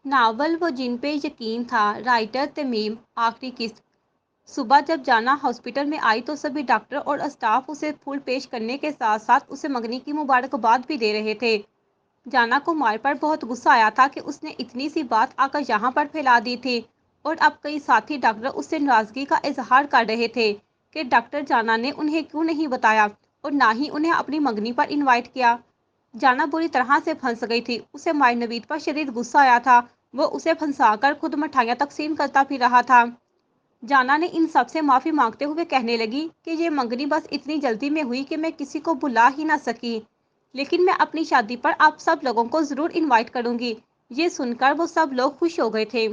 Novel वो जिन पे यकीन था। राइटर तमीम। आखिरी किस्त। सुबह जब जाना हॉस्पिटल में आई तो सभी डॉक्टर और स्टाफ उसे फूल पेश करने के साथ साथ उसे मंगनी की मुबारकबाद भी दे रहे थे। जाना को मार पर बहुत गुस्सा आया था कि उसने इतनी सी बात आकर यहाँ पर फैला दी थी। और अब कई साथी डॉक्टर उससे नाराजगी का इजहार कर रहे थे कि डॉक्टर जाना ने उन्हें क्यों नहीं बताया और ना ही उन्हें अपनी मंगनी पर इनवाइट किया। जाना बुरी तरह से फंस गई थी। उसे माय नवीद पर शदीद गुस्सा आया था। वो उसे फंसाकर खुद मिठाइयाँ तकसीम करता फिर रहा था। जाना ने इन सब से माफ़ी मांगते हुए कहने लगी कि ये मंगनी बस इतनी जल्दी में हुई कि मैं किसी को बुला ही ना सकी, लेकिन मैं अपनी शादी पर आप सब लोगों को ज़रूर इनवाइट करूंगी। ये सुनकर वो सब लोग खुश हो गए थे।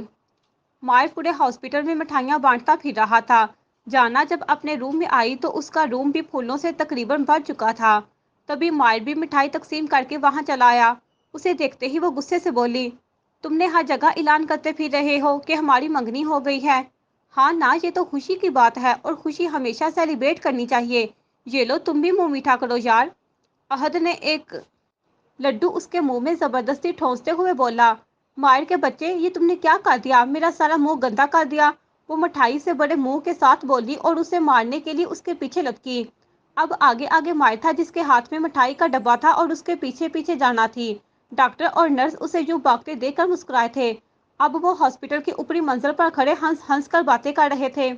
मायर पूरे हॉस्पिटल में मिठाइयाँ बांटता फिर रहा था। जाना जब अपने रूम में आई तो उसका रूम भी फूलों से तकरीबन भर चुका था। तभी मायर भी मिठाई तकसीम करके वहां चला आया। उसे देखते ही वो गुस्से से बोली, तुमने हर जगह ऐलान करते फिर रहे हो कि हमारी मंगनी हो गई है। हाँ ना, ये तो खुशी की बात है और खुशी हमेशा सेलिब्रेट करनी चाहिए। ये लो तुम भी मुंह मीठा करो यार। अहद ने एक लड्डू उसके मुंह में जबरदस्ती ठोंसते हुए बोला, मायर के बच्चे, ये तुमने क्या कर दिया? मेरा सारा मुंह गंदा कर दिया। वो मिठाई से बड़े मुंह के साथ बोली और उसे मारने के लिए उसके पीछे लटकी। अब आगे आगे मायर था जिसके हाथ में मिठाई का डब्बा था और उसके पीछे पीछे जाना थी। डॉक्टर और नर्स उसे यूं भागते देखकर मुस्कुराए थे। अब वो हॉस्पिटल की ऊपरी मंजिल पर खड़े हंस हंस कर बातें कर रहे थे।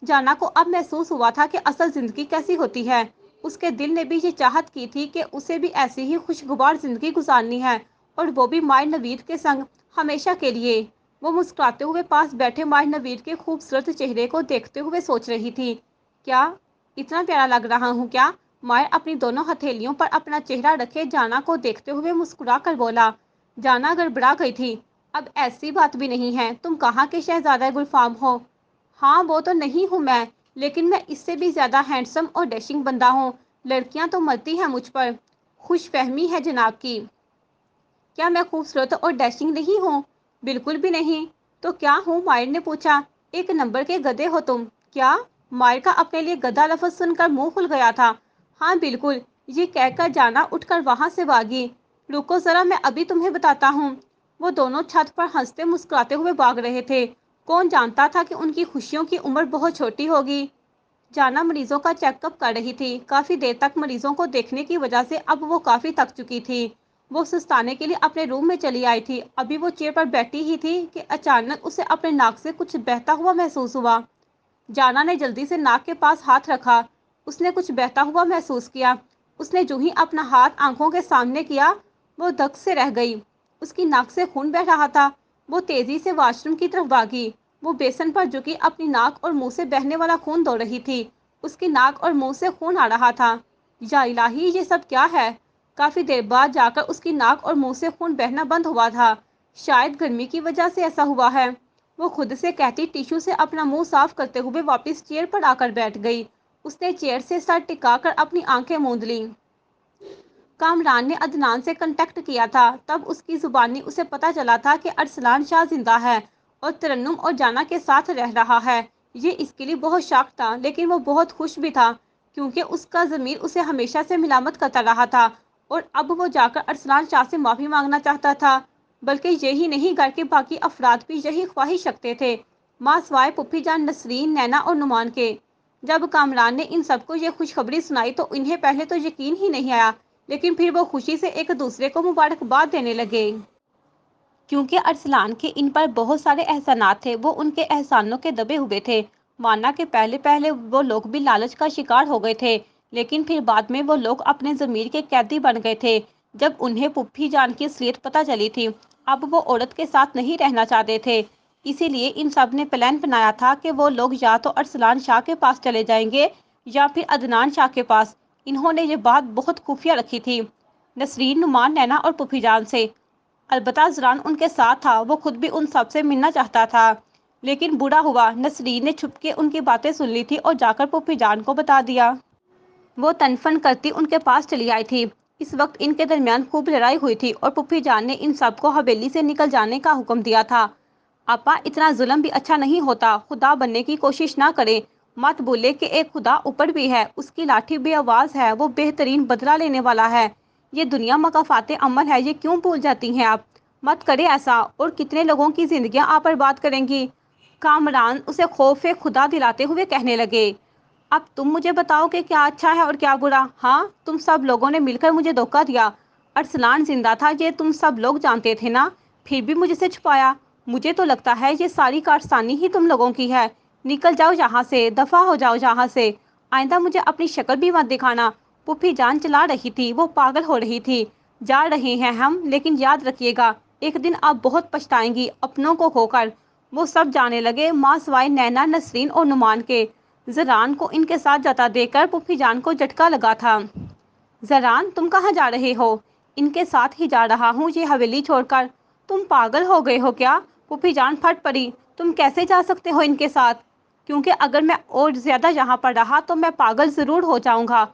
जाना को अब महसूस हुआ था कि असल जिंदगी कैसी होती है। उसके दिल ने भी ये चाहत की थी कि उसे भी ऐसी ही खुशगवार जिंदगी गुजारनी है, और वो भी माय नवीद के संग हमेशा के लिए। वो मुस्कुराते हुए पास बैठे माय नवीद के खूबसूरत चेहरे को देखते हुए सोच रही थी, क्या इतना प्यारा लग रहा हूँ क्या? माय अपनी दोनों हथेलियों पर अपना चेहरा रखे जाना को देखते हुए मुस्कुरा कर बोला। जाना गड़बड़ा गई थी। अब ऐसी बात भी नहीं है, तुम कहाँ के शहजादा गुलफाम हो? हाँ वो तो नहीं हूँ मैं, लेकिन मैं इससे भी ज़्यादा हैंडसम और डैशिंग बंदा हूँ। लड़कियाँ तो मरती हैं मुझ पर। खुश फहमी है जनाब की। क्या मैं खूबसूरत और डैशिंग नहीं हूँ? बिल्कुल भी नहीं। तो क्या हूँ? मायर ने पूछा। एक नंबर के गधे हो तुम। क्या? मायर का अपने लिए गधा लफ्ज़ सुनकर मुंह खुल गया था। हाँ बिल्कुल, ये कहकर जाना उठकर वहां से भागी। रुको ज़रा, मैं अभी तुम्हें बताता हूँ। वो दोनों छत पर हंसते मुस्कुराते हुए भाग रहे थे। कौन जानता था कि उनकी खुशियों की उम्र बहुत छोटी होगी। जाना मरीजों का चेकअप कर रही थी। काफ़ी देर तक मरीजों को देखने की वजह से अब वो काफ़ी थक चुकी थी। वो सुस्ताने के लिए अपने रूम में चली आई थी। अभी वो चेयर पर बैठी ही थी कि अचानक उसे अपने नाक से कुछ बहता हुआ महसूस हुआ। जाना ने जल्दी से नाक के पास हाथ रखा। उसने कुछ बहता हुआ महसूस किया। उसने जो ही अपना हाथ आंखों के सामने किया, वो धक से रह गई। उसकी नाक से खून बह रहा था। वो तेजी से वॉशरूम की तरफ भागी। वो बेसन पर झुकी अपनी नाक और मुंह से बहने वाला खून धो रही थी। उसकी नाक और मुंह से खून आ रहा था। या इलाही, ये सब क्या है? काफी देर बाद जाकर उसकी नाक और मुंह से खून बहना बंद हुआ था। शायद गर्मी की वजह से ऐसा हुआ है, वो खुद से कहती टिश्यू से अपना मुंह साफ करते हुए वापस चेयर पर आकर बैठ गई। उसने चेयर से सर टिकाकर अपनी आंखें मूंद लीं। कामरान ने अदनान से कांटेक्ट किया था। तब उसकी जुबानी उसे पता चला था कि अरसलान शाह जिंदा है और तरन्नुम और जाना के साथ रह रहा है। ये इसके लिए बहुत शॉक था, लेकिन वो बहुत खुश भी था, क्योंकि उसका ज़मीर उसे हमेशा से मिलामत करता रहा था। और अब वो जाकर अरसलान शाह से माफ़ी मांगना चाहता था। बल्कि यही नहीं, घर के बाकी अफराद भी यही ख्वाहिश रखते थे, माँ सवाए पुप्पी जान, नसरीन, नैना और नुमान के। जब कामरान ने इन सबको ये खुशखबरी सुनाई तो इन्हें पहले तो यकीन ही नहीं आया, लेकिन फिर वो खुशी से एक दूसरे को मुबारकबाद देने लगे, क्योंकि अरसलान के इन पर बहुत सारे एहसानात थे। वो उनके एहसानों के दबे हुए थे। माना कि पहले पहले वो लोग भी लालच का शिकार हो गए थे, लेकिन फिर बाद में वो लोग अपने ज़मीर के कैदी बन गए थे। जब उन्हें पुप्पी जान की असलियत पता चली थी, अब वो औरत के साथ नहीं रहना चाहते थे। इसीलिए इन सब ने प्लान बनाया था कि वो लोग या तो अरसलान शाह के पास चले जाएंगे या फिर अदनान शाह के पास। इन्होंने ये बात बहुत खुफिया रखी थी, नसरीन, नुमान, नैना और पुप्पी जान से। अलबत्ता ज़रान उनके साथ था। वो खुद भी उन सब से मिलना चाहता था, लेकिन बुरा हुआ, नसरीन ने छुपके उनकी बातें सुन ली थी और जाकर पुप्पी जान को बता दिया। वो तनफन करती उनके पास चली आई थी। इस वक्त इनके दरमियान खूब लड़ाई हुई थी और पुप्पी जान ने इन सबको हवेली से निकल जाने का हुक्म दिया था। आपा, इतना जुल्म भी अच्छा नहीं होता। खुदा बनने की कोशिश ना करें। मत भूले कि एक खुदा ऊपर भी है। उसकी लाठी बेआवाज़ है। वो बेहतरीन बदला लेने वाला है। ये दुनिया मकाफाते अमल है, ये क्यों भूल जाती हैं आप? मत करे ऐसा, और कितने लोगों की जिंदगियां आप बर्बाद करेंगी। कामरान उसे खौफ खुदा दिलाते हुए कहने लगे, अब तुम मुझे बताओ कि क्या अच्छा है और क्या बुरा। हाँ, तुम सब लोगों ने मिलकर मुझे धोखा दिया। अरसलान जिंदा था, ये तुम सब लोग जानते थे ना, फिर भी मुझसे छुपाया। मुझे तो लगता है ये सारी कारस्तानी ही तुम लोगों की है। निकल जाओ यहाँ से, दफा हो जाओ यहाँ से। आइंदा मुझे अपनी शक्ल भी मत दिखाना। पुप्पी जान चला रही थी, वो पागल हो रही थी। जा रहे हैं हम, लेकिन याद रखिएगा, एक दिन आप बहुत पछताएंगी अपनों को खोकर। वो सब जाने लगे, माँ सवाए नैना, नसरीन और नुमान के। जरान को इनके साथ जाता देखकर पुप्पी जान को झटका लगा था। जरान, तुम कहाँ जा रहे हो? इनके साथ ही जा रहा हूँ, ये हवेली छोड़कर। तुम पागल हो गए हो क्या? पुप्पी जान फट पड़ी। तुम कैसे जा सकते हो इनके साथ? क्योंकि अगर मैं और ज्यादा यहाँ पर रहा तो मैं पागल जरूर हो जाऊंगा।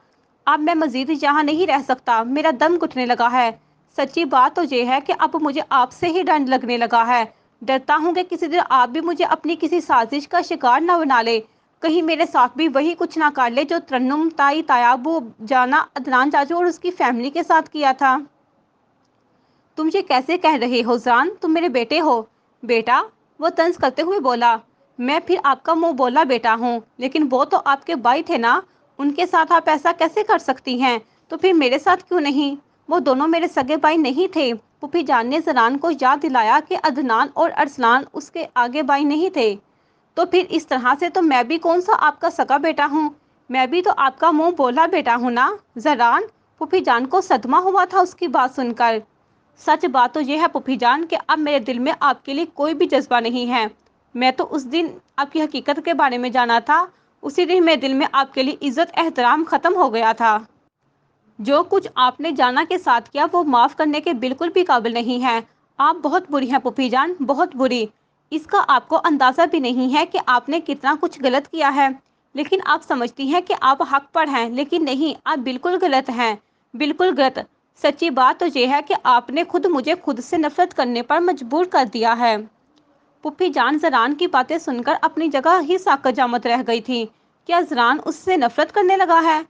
अब मैं मजीद यहाँ नहीं रह सकता, मेरा दम घुटने लगा है। सच्ची बात तो ये है कि अब मुझे आपसे ही डर लगने लगा है। डरता हूँ कि किसी दिन आप भी मुझे अपनी किसी साजिश का शिकार न बना ले। कहीं मेरे साथ भी वही कुछ ना कर ले जो तरन्नुम ताई, तायाबू, जाना, अदनान चाचू और उसकी फैमिली के साथ किया था। तुम ये कैसे कह रहे हो जान? तुम मेरे बेटे हो। बेटा? वो तंज करते हुए बोला। मैं फिर आपका मुंह बोला बेटा हूँ, लेकिन वो तो आपके भाई थे ना। उनके साथ आप ऐसा कैसे कर सकती हैं? तो फिर मेरे साथ क्यों नहीं? वो दोनों मेरे सगे भाई नहीं थे। पुफी जान ने जरान को याद दिलाया कि अदनान और अरसलान उसके आगे भाई नहीं थे। तो फिर इस तरह से तो मैं भी कौन सा आपका सगा बेटा हूँ? मैं भी तो आपका मुंह बोला बेटा हूँ ना। जरान? पुफी जान को सदमा हुआ था उसकी बात सुनकर। सच बात तो यह है पुफी जान कि अब मेरे दिल में आपके लिए कोई भी जज्बा नहीं है। मैं तो उस दिन आपकी हकीकत के बारे में जाना था, उसी दिन मेरे दिल में आपके लिए इज्जत एहतराम खत्म हो गया था। जो कुछ आपने जाना के साथ किया वो माफ़ करने के बिल्कुल भी काबिल नहीं है। आप बहुत बुरी हैं पुफी जान, बहुत बुरी। इसका आपको अंदाज़ा भी नहीं है कि आपने कितना कुछ गलत किया है। लेकिन आप समझती हैं कि आप हक पर हैं, लेकिन नहीं, आप बिल्कुल गलत हैं। बिल्कुल गलत। सच्ची बात तो ये है कि आपने खुद मुझे खुद से नफरत करने पर मजबूर कर दिया है। पुप्पी जान जरान की बातें सुनकर अपनी जगह ही साकत जामत रह गई थी। क्या जरान उससे नफरत करने लगा है?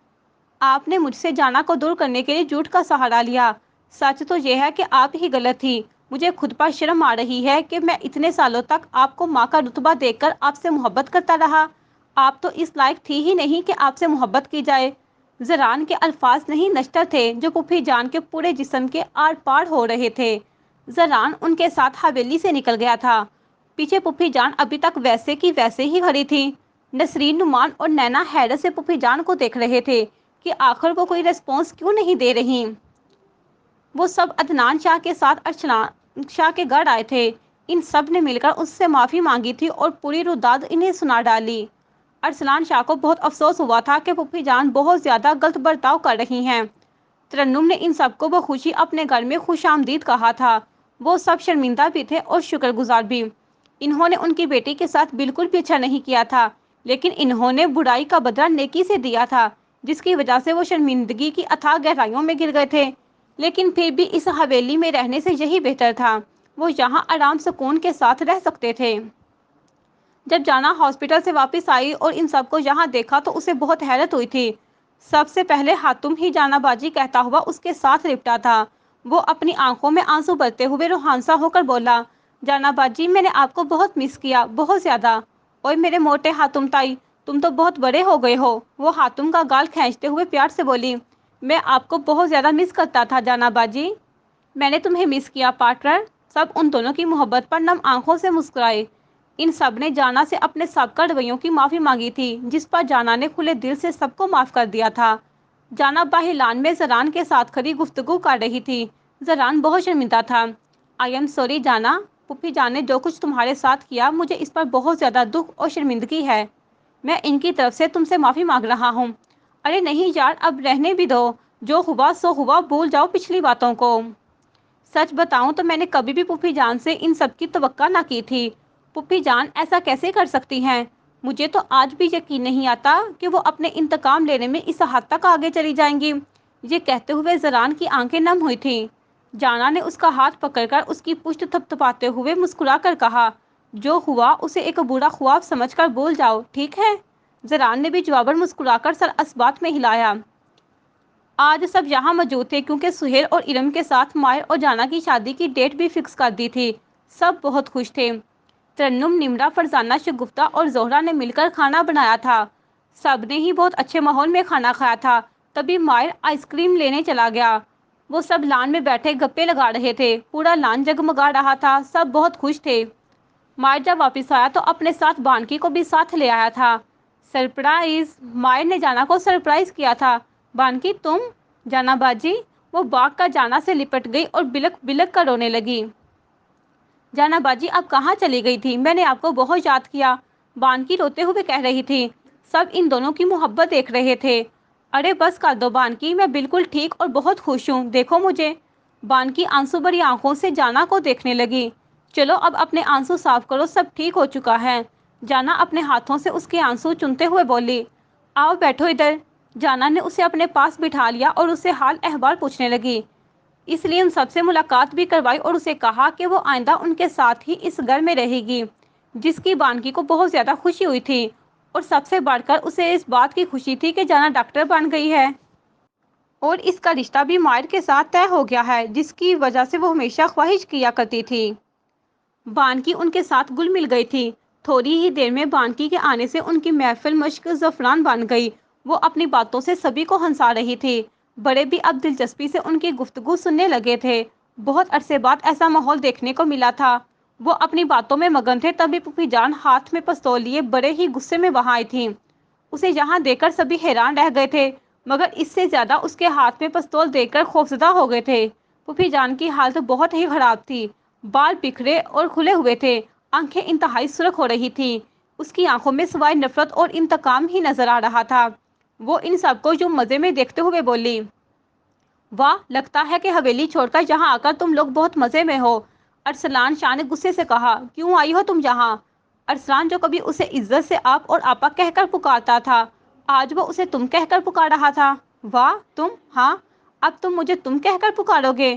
आपने मुझसे जाना को दूर करने के लिए झूठ का सहारा लिया। सच तो यह है कि आप ही गलत थी। मुझे खुद पर शर्म आ रही है कि मैं इतने सालों तक आपको माँ का रुतबा देकर आपसे मोहब्बत करता रहा। आप तो इस लायक थी ही नहीं कि आपसे मोहब्बत की जाए। जरान के अल्फाज नहीं नश्तर थे जो पुफी जान के पूरे जिस्म के आर पार हो रहे थे। जरान उनके साथ हवेली से निकल गया था। पीछे पुफी जान अभी तक वैसे की वैसे ही खड़ी थी। नसरीन, नुमान और नैना हैरत से पुफी जान को देख रहे थे कि आखिर वो कोई रिस्पॉन्स क्यों नहीं दे रही। वो सब अदनान शाह के साथ अरसलान शाह के घर आए थे। इन सब ने मिलकर उससे माफ़ी मांगी थी और पूरी रुदाद इन्हें सुना डाली। अरसलान शाह को बहुत अफसोस हुआ था कि पुप्पी जान बहुत ज़्यादा गलत बर्ताव कर रही हैं। तरन्नुम ने इन सबको बखुशी अपने घर में खुश आमदीद कहा था। वो सब शर्मिंदा भी थे और शुक्रगुजार भी। इन्होंने उनकी बेटी के साथ बिल्कुल भी अच्छा नहीं किया था, लेकिन इन्होंने बुराई का बदला नेकी से दिया था, जिसकी वजह से वो शर्मिंदगी की अथाह गहराइयों में गिर गए थे। लेकिन फिर भी इस हवेली में रहने से यही बेहतर था। वो यहाँ आराम सुकून के साथ रह सकते थे। जब जाना हॉस्पिटल से वापस आई और इन सबको यहाँ देखा तो उसे बहुत हैरत हुई थी। सबसे पहले हातुम ही जानाबाजी कहता हुआ उसके साथ लिपटा था। वो अपनी आंखों में आंसू भरते हुए रूहानसा होकर बोला, जानाबाजी, मैंने आपको बहुत मिस किया, बहुत ज़्यादा। ओए मेरे मोटे हातुम ताई, तुम तो बहुत बड़े हो गए हो। वो हातुम का गाल खींचते हुए प्यार से बोली, मैं आपको बहुत ज़्यादा मिस करता था जानाबाजी। मैंने तुम्हें मिस किया पार्टनर। सब उन दोनों की मोहब्बत पर नम आंखों से मुस्कुराए। इन सब ने जाना से अपने सबका रवैयों की माफ़ी मांगी थी, जिस पर जाना ने खुले दिल से सबको माफ़ कर दिया था। जाना बाहिलान में जरान के साथ खड़ी गुफ्तगू कर रही थी। जरान बहुत शर्मिंदा था। आई एम सॉरी जाना, पुप्पी जान ने जो कुछ तुम्हारे साथ किया, मुझे इस पर बहुत ज़्यादा दुख और शर्मिंदगी है। मैं इनकी तरफ से तुमसे माफ़ी मांग रहा हूँ। अरे नहीं यार, अब रहने भी दो। जो हुआ सो हुआ, भूल जाओ पिछली बातों को। सच बताऊं तो मैंने कभी भी पुप्पी जान से इन सब की तवक्का ना की थी। पुप्पी जान ऐसा कैसे कर सकती हैं? मुझे तो आज भी यकीन नहीं आता कि वो अपने इंतकाम लेने में इस हद तक आगे चली जाएंगी। ये कहते हुए जरान की आंखें नम हुई थीं। जाना ने उसका हाथ पकड़कर उसकी पुष्ट थपथपाते हुए मुस्कुरा कर कहा, जो हुआ उसे एक बुरा ख्वाब समझकर भूल जाओ, ठीक है? जरान ने भी जवाबन मुस्कुराकर सर असबात में हिलाया। آج سب یہاں موجود تھے کیونکہ سہیل اور ارم کے ساتھ ماہر اور جانا کی شادی کی ڈیٹ بھی فکس کر دی تھی۔ سب بہت خوش تھے۔ ترنم، نمرا، فرزانہ، شگفتہ اور زہرا نے مل کر کھانا بنایا تھا۔ سب نے ہی بہت اچھے ماحول میں کھانا کھایا تھا۔ تبھی ماہر آئس کریم لینے چلا گیا۔ وہ سب لان میں بیٹھے گپے لگا رہے تھے۔ پورا لان جگمگا رہا تھا۔ سب بہت خوش تھے۔ ماہر جب واپس آیا تو اپنے ساتھ بانکی کو بھی ساتھ لے آیا تھا۔ سرپرائز! ماہر نے جانا کو سرپرائز کیا تھا۔ بانکی، تم؟ جانا باجی؟ وہ بھاگ کر جانا سے لپٹ گئی اور بلک بلک کر رونے لگی۔ جانا باجی اب کہاں چلی گئی تھی؟ میں نے آپ کو بہت یاد کیا، بانکی روتے ہوئے کہہ رہی تھی۔ سب ان دونوں کی محبت دیکھ رہے تھے۔ ارے بس کر دو بانکی، میں بالکل ٹھیک اور بہت خوش ہوں، دیکھو مجھے۔ بانکی آنسو بھری آنکھوں سے جانا کو دیکھنے لگی۔ چلو اب اپنے آنسو صاف کرو، سب ٹھیک ہو چکا ہے۔ جانا اپنے ہاتھوں سے اس کے آنسو چنتے ہوئے بولی۔ آؤ بیٹھو ادھر۔ جانا نے اسے اپنے پاس بٹھا لیا اور اسے حال احوال پوچھنے لگی۔ اس لیے ان سب سے ملاقات بھی کروائی اور اسے کہا کہ وہ آئندہ ان کے ساتھ ہی اس گھر میں رہے گی، جس کی بانکی کو بہت زیادہ خوشی ہوئی تھی۔ اور سب سے بڑھ کر اسے اس بات کی خوشی تھی کہ جانا ڈاکٹر بن گئی ہے اور اس کا رشتہ بھی ماہر کے ساتھ طے ہو گیا ہے، جس کی وجہ سے وہ ہمیشہ خواہش کیا کرتی تھی۔ بانکی ان کے ساتھ گل مل گئی تھی۔ تھوڑی ہی دیر میں بانکی کے آنے سے ان کی محفل مشک زعفران بن گئی۔ وہ اپنی باتوں سے سبھی کو ہنسا رہی تھی۔ بڑے بھی اب دلچسپی سے ان کی گفتگو سننے لگے تھے۔ بہت عرصے بعد ایسا ماحول دیکھنے کو ملا تھا۔ وہ اپنی باتوں میں مگن تھے، تبھی پھوپھی جان ہاتھ میں پستول لیے بڑے ہی غصے میں وہاں آئی تھیں۔ اسے یہاں دیکھ کر سبھی حیران رہ گئے تھے، مگر اس سے زیادہ اس کے ہاتھ میں پستول دیکھ کر خوفزدہ ہو گئے تھے۔ پھوپھی جان کی حالت بہت ہی خراب تھی۔ بال بکھرے اور کھلے ہوئے تھے، آنکھیں انتہائی سرخ ہو رہی تھیں۔ اس کی آنکھوں میں سوائے نفرت اور انتقام ہی نظر آ رہا تھا۔ وہ ان سب کو یوں مزے میں دیکھتے ہوئے بولی، واہ، لگتا ہے کہ حویلی چھوڑ کر یہاں آ کر تم لوگ بہت مزے میں ہو۔ ارسلان شاہ نے غصے سے کہا، کیوں آئی ہو تم یہاں؟ ارسلان، جو کبھی اسے عزت سے آپ اور آپا کہہ کر پکارتا تھا، آج وہ اسے تم کہہ کر پکار رہا تھا۔ واہ تم، ہاں، اب تم مجھے تم کہہ کر پکارو گے؟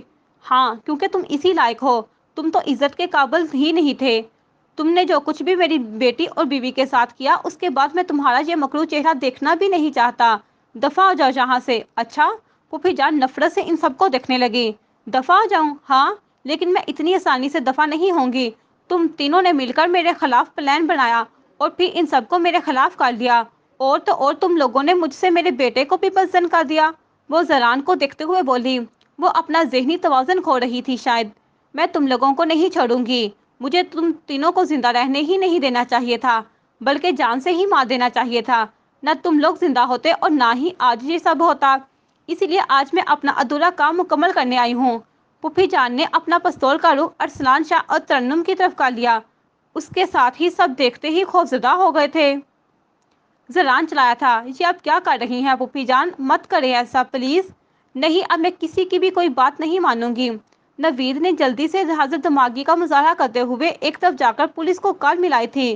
ہاں، کیونکہ تم اسی لائق ہو۔ تم تو عزت کے قابل ہی نہیں تھے۔ تم نے جو کچھ بھی میری بیٹی اور بیوی کے ساتھ کیا، اس کے بعد میں تمہارا یہ مکروہ چہرہ دیکھنا بھی نہیں چاہتا۔ دفع ہو جاؤ یہاں سے۔ اچھا؟ پھوپھی جان نفرت سے ان سب کو دیکھنے لگی۔ دفع ہو جاؤں؟ ہاں، لیکن میں اتنی آسانی سے دفع نہیں ہوں گی۔ تم تینوں نے مل کر میرے خلاف پلان بنایا اور پھر ان سب کو میرے خلاف کر دیا، اور تو اور تم لوگوں نے مجھ سے میرے بیٹے کو بھی بدظن کر دیا۔ وہ زران کو دیکھتے ہوئے بولی۔ وہ اپنا ذہنی توازن کھو رہی تھی شاید۔ میں تم لوگوں کو نہیں چھوڑوں گی۔ مجھے تم تینوں کو زندہ رہنے ہی نہیں دینا چاہیے تھا، بلکہ جان سے ہی مار دینا چاہیے تھا۔ نہ تم لوگ زندہ ہوتے اور نہ ہی آج یہ سب ہوتا۔ اسی لیے آج میں اپنا ادھورا کام مکمل کرنے آئی ہوں۔ پھوپھی جان نے اپنا پستول کا رخ ارسلان شاہ اور ترنم کی طرف کر لیا۔ اس کے ساتھ ہی سب دیکھتے ہی خوفزدہ ہو گئے تھے۔ زران چلایا تھا، یہ اب کیا کر رہی ہیں پھوپھی جان؟ مت کرے ایسا پلیز۔ نہیں، اب میں کسی کی بھی کوئی بات نہیں مانوں گی۔ نوید نے جلدی سے حضر دماغی کا مظاہرہ کرتے ہوئے ایک طرف جا کر پولیس کو کال ملائی تھی۔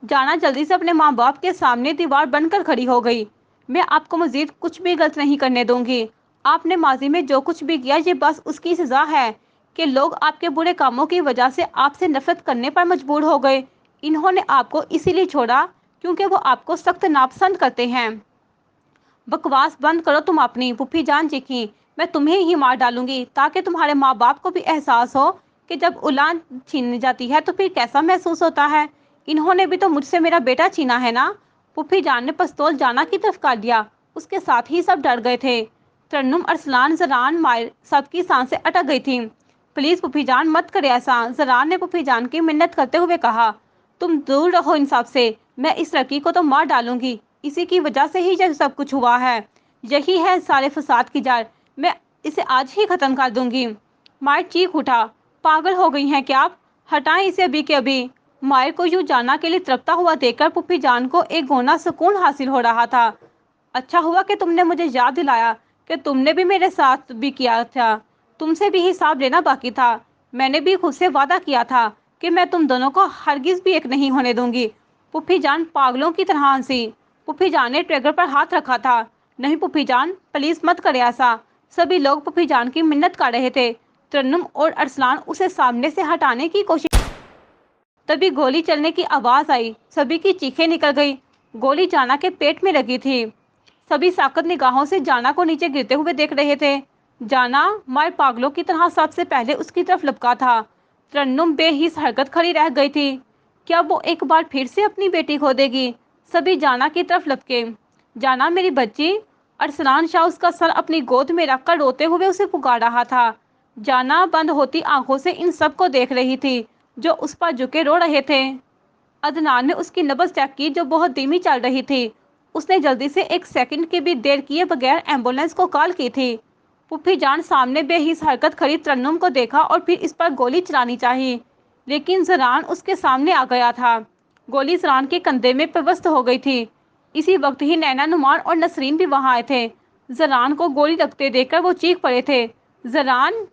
جانا جلدی سے اپنے ماں باپ کے سامنے دیوار بن کر کھڑی ہو گئی۔ میں آپ کو مزید کچھ بھی غلط نہیں کرنے دوں گی۔ آپ نے ماضی میں جو کچھ بھی کیا، یہ بس اس کی سزا ہے کہ لوگ آپ کے برے کاموں کی وجہ سے آپ سے نفرت کرنے پر مجبور ہو گئے۔ انہوں نے آپ کو اسی لیے چھوڑا کیونکہ وہ آپ کو سخت ناپسند کرتے ہیں۔ بکواس بند کرو تم اپنی۔ پھوپھی جان چیخیں، میں تمہیں ہی مار ڈالوں گی تاکہ تمہارے ماں باپ کو بھی احساس ہو کہ جب اولاد چھین جاتی ہے تو پھر کیسا محسوس ہوتا ہے۔ انہوں نے بھی تو مجھ سے میرا بیٹا چھینا ہے نا۔ پھوپھی جان نے پستول جانا کی طرف کر دیا۔ اس کے ساتھ ہی سب ڈر گئے تھے۔ ترنم، ارسلان، زران، ماہر، سب کی سانسیں اٹک گئی تھیں۔ پلیز پھوپھی جان مت کرے ایسا، زران نے پھوپھی جان کی منت کرتے ہوئے کہا۔ تم دور رہو ان سب سے، میں اس لڑکی کو تو مار ڈالوں گی، اسی کی وجہ سے ہی یہ سب کچھ ہوا ہے، یہی ہے سارے فساد کی جڑ، میں اسے آج ہی ختم کر دوں گی۔ ماہر چیخ اٹھا، پاگل ہو گئی ہیں کیا آپ؟ ہٹائیں اسے ابھی کے ابھی۔ ماہر کو یوں جانا کے لیے تڑپتا ہوا دیکھ کر پھوپھی جان کو ایک گونا سکون حاصل ہو رہا تھا۔ اچھا ہوا کہ تم نے مجھے یاد دلایا کہ تم نے بھی میرے ساتھ بھی کیا تھا، تم سے بھی حساب لینا باقی تھا۔ میں نے بھی خود سے وعدہ کیا تھا کہ میں تم دونوں کو ہرگز بھی ایک نہیں ہونے دوں گی۔ پھوپھی جان پاگلوں کی طرح ہنسی۔ پھوپھی جان نے ٹریگر پر ہاتھ رکھا تھا۔ نہیں پھوپھی جان، پلیز مت کرے ایسا۔ سبھی لوگ پھوپھی جان کی منت کر رہے تھے۔ ترنم اور ارسلان اسے سامنے سے ہٹانے کی کوشش، تبھی گولی چلنے کی آواز آئی، سبھی کی چیخیں نکل گئی۔ گولی جانا کے پیٹ میں لگی تھی۔ सभी साकत निगाहों से जाना को नीचे गिरते हुए देख रहे थे। जाना मार पागलों की तरह सबसे पहले उसकी तरफ लपका था। तरन्नुम बेहिस हरकत खड़ी रह गई थी। क्या वो एक बार फिर से अपनी बेटी खो देगी? सभी जाना की तरफ लपके। जाना मेरी बच्ची। अरसलान शाह उसका सर अपनी गोद में रखकर रोते हुए उसे पुकार रहा था। जाना बंद होती आंखों से इन सब को देख रही थी जो उस पर झुके रो रहे थे। अदनान ने उसकी नब्ज चेक की जो बहुत धीमी चल रही थी। उसने जल्दी से एक सेकंड की भी देर किए बगैर एम्बुलेंस को कॉल की थी। पुप्पी जान सामने बेहिस हरकत खड़ी तरन्नुम को देखा और फिर इस पर गोली चलानी चाहिए, लेकिन जरान उसके सामने आ गया था। गोली जरान के कंधे में पेवस्त हो गई थी। इसी वक्त ही नैना नुमान और नसरीन भी वहां आए थे। जरान को गोली लगते देखकर वो चीख पड़े थे। जरान।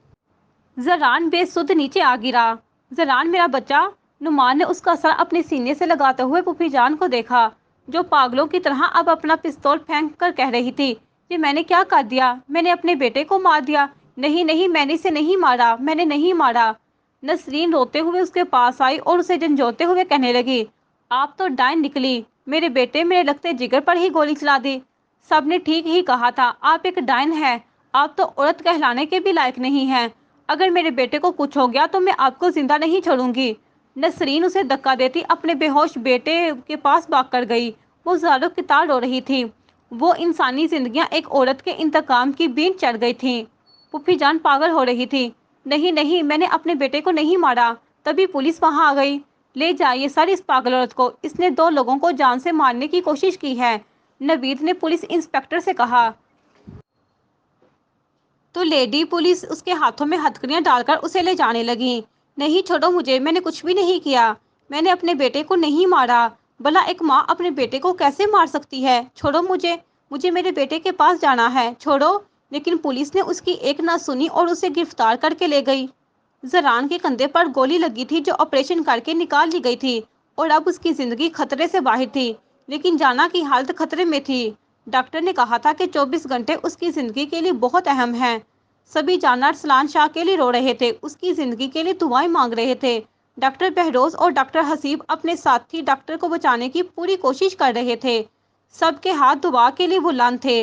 जरान बेसुध नीचे आ गिरा। जरान मेरा बच्चा। नुमान ने उसका सर अपने सीने से लगाते हुए पुप्पी जान को देखा, जो पागलों की तरह अब अपना पिस्तौल फेंक कर कह रही थी, ये मैंने क्या कर दिया? मैंने अपने बेटे को मार दिया। नहीं नहीं, मैंने इसे नहीं मारा, मैंने नहीं मारा। नसरीन रोते हुए उसके पास आई और उसे झंझोते हुए कहने लगी, आप तो डायन निकली। मेरे बेटे मेरे लगते जिगर पर ही गोली चला दी। सबने ठीक ही कहा था, आप एक डायन है। आप तो औरत कहलाने के भी लायक नहीं हैं। अगर मेरे बेटे को कुछ हो गया तो मैं आपको जिंदा नहीं छोड़ूंगी। नसरीन उसे धक्का देती अपने बेहोश बेटे के पास भाग कर गई। वो ज़ारों की तार रो रही थी। वो इंसानी जिंदगियां एक औरत के इंतकाम की बीन चढ़ गई थी। पुप्पी जान पागल हो रही थी। नहीं नहीं, मैंने अपने बेटे को नहीं मारा। तभी पुलिस वहां आ गई। ले जाइए सर इस पागल औरत को, इसने 2 लोगों को जान से मारने की कोशिश की है, नवीद ने पुलिस इंस्पेक्टर से कहा। तो लेडी पुलिस उसके हाथों में हथकड़ियां डालकर उसे ले जाने लगी। नहीं, छोड़ो मुझे, मैंने कुछ भी नहीं किया। मैंने अपने बेटे को नहीं मारा। भला एक माँ अपने बेटे को कैसे मार सकती है? छोड़ो मुझे। मुझे मेरे बेटे के पास जाना है, छोड़ो। लेकिन पुलिस ने उसकी एक ना सुनी और उसे गिरफ्तार करके ले गई। जरान के कंधे पर गोली लगी थी जो ऑपरेशन करके निकाल ली गई थी और अब उसकी जिंदगी खतरे से बाहर थी, लेकिन जाना की हालत खतरे में थी। डॉक्टर ने कहा था कि 24 घंटे उसकी जिंदगी के लिए बहुत अहम हैं। सभी जानवर सलान शाह के लिए रो रहे थे, उसकी जिंदगी के लिए दुआएं मांग रहे थे। डॉक्टर बहरोज और डॉक्टर हसीब अपने साथी डॉक्टर को बचाने की पूरी कोशिश कर रहे थे। सबके हाथ दुआ के लिए बुलंद थे।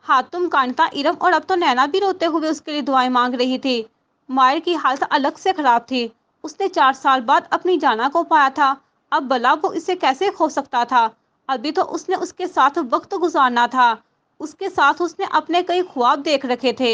हातुम कांता इरम और अब तो नैना भी रोते हुए उसके लिए दुआएं मांग रही थी। मायर की हालत अलग से खराब थी। उसने 4 साल बाद अपनी जाना को पाया था। अब भला वो इसे कैसे खो सकता था? अभी तो उसने उसके साथ वक्त गुजारना था। उसके साथ उसने अपने कई ख्वाब देख रखे थे।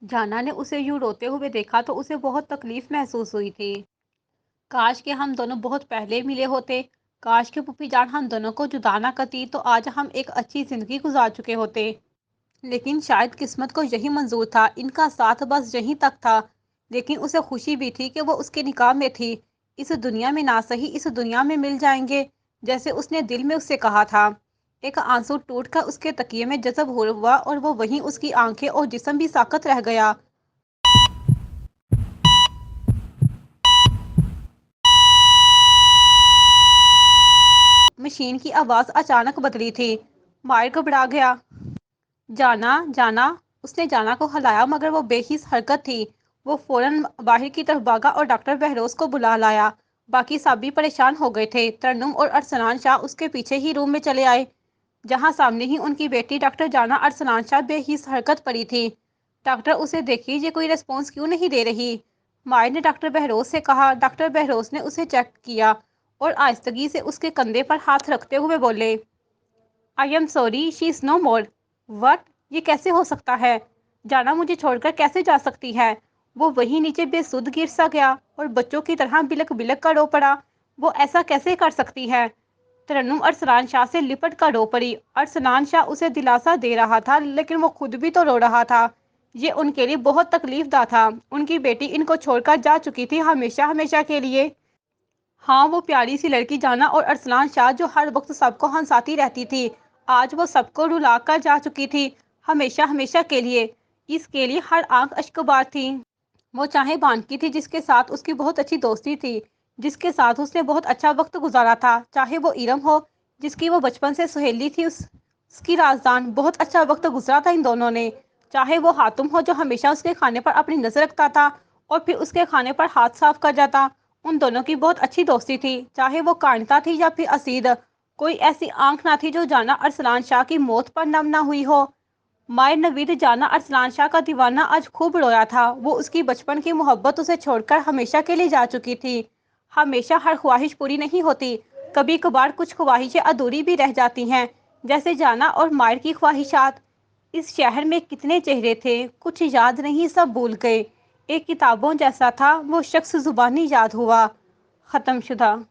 जाना ने उसे यूं रोते हुए देखा तो उसे बहुत तकलीफ महसूस हुई थी। काश कि हम दोनों बहुत पहले मिले होते। काश कि पुप्पी जान हम दोनों को जुदा ना करती तो आज हम एक अच्छी जिंदगी गुजार चुके होते। लेकिन शायद किस्मत को यही मंजूर था, इनका साथ बस यहीं तक था। लेकिन उसे खुशी भी थी कि वो उसके निकाह में थी। इस दुनिया में ना सही इस दुनिया में मिल जाएंगे, जैसे उसने दिल में उससे कहा था। एक आंसू टूटकर उसके तकिए में जज़ब हुआ और वो वहीं उसकी आंखें और जिस्म भी साकत रह गया। मशीन की आवाज़ अचानक बदली थी। मायर घबरा गया। जाना, जाना। उसने जाना को हिलाया मगर वो बेहिस हरकत थी। वो फौरन बाहर की तरफ भागा और डॉक्टर बहरोज को बुला लाया। बाकी सब भी परेशान हो गए थे। तरन्नुम और अरसलान शाह उसके पीछे ही रूम में चले आए, जहां सामने ही उनकी बेटी डॉक्टर जाना अरसलान शाह बेहिस हरकत पड़ी थी। डॉक्टर, उसे देखिए, ये कोई रिस्पॉन्स क्यों नहीं दे रही? मायर ने डॉक्टर बहरोज से कहा। डॉक्टर बहरोज ने उसे चेक किया और आहिस्तगी से उसके कंधे पर हाथ रखते हुए बोले, I am sorry, she is no more. What? ये कैसे हो सकता है? जाना मुझे छोड़कर कैसे जा सकती है? वो वहीं नीचे बेसुध गिर सा गया और बच्चों की तरह बिलक बिलक कर रो पड़ा। वो ऐसा कैसे कर सकती है? तरन्नुम अरसलान शाह से लिपट कर रो पड़ी। अरसलान शाह उसे दिलासा दे रहा था लेकिन वो खुद भी तो रो रहा था। ये उनके लिए बहुत तकलीफदा था। उनकी बेटी इनको छोड़कर जा चुकी थी हमेशा हमेशा के लिए। हाँ, वो प्यारी सी लड़की जाना और अरसलान शाह जो हर वक्त सबको हंसाती रहती थी, आज वो सबको रुला कर जा चुकी थी, हमेशा हमेशा के लिए। इसके लिए हर आंख अश्कबार थी। वो चाहे बानकी थी जिसके साथ उसकी बहुत अच्छी दोस्ती थी, जिसके साथ उसने बहुत अच्छा वक्त गुजारा था, चाहे वो इरम हो जिसकी वो बचपन से सहेली थी, उसकी राजदान, बहुत अच्छा वक्त गुजरा था इन दोनों ने। चाहे वो हातुम हो जो हमेशा उसके खाने पर अपनी नजर रखता था और फिर उसके खाने पर हाथ साफ कर जाता, उन दोनों की बहुत अच्छी दोस्ती थी। चाहे वो कांता थी या फिर असीद, कोई ऐसी आंख ना थी जो जाना अरसलान शाह की मौत पर नम ना हुई हो। मायर नवीद जाना अरसलान शाह का दीवाना आज खूब रोया था। वो उसकी बचपन की मोहब्बत उसे छोड़कर हमेशा के लिए जा चुकी थी। हमेशा हर ख्वाहिश पूरी नहीं होती, कभी कभार कुछ ख्वाहिशें अधूरी भी रह जाती हैं, जैसे जाना और मायर की ख्वाहिशात। इस शहर में कितने चेहरे थे, कुछ याद नहीं, सब भूल गए। एक किताबों जैसा था वो शख्स, जुबानी याद हुआ, ख़त्म शुदा।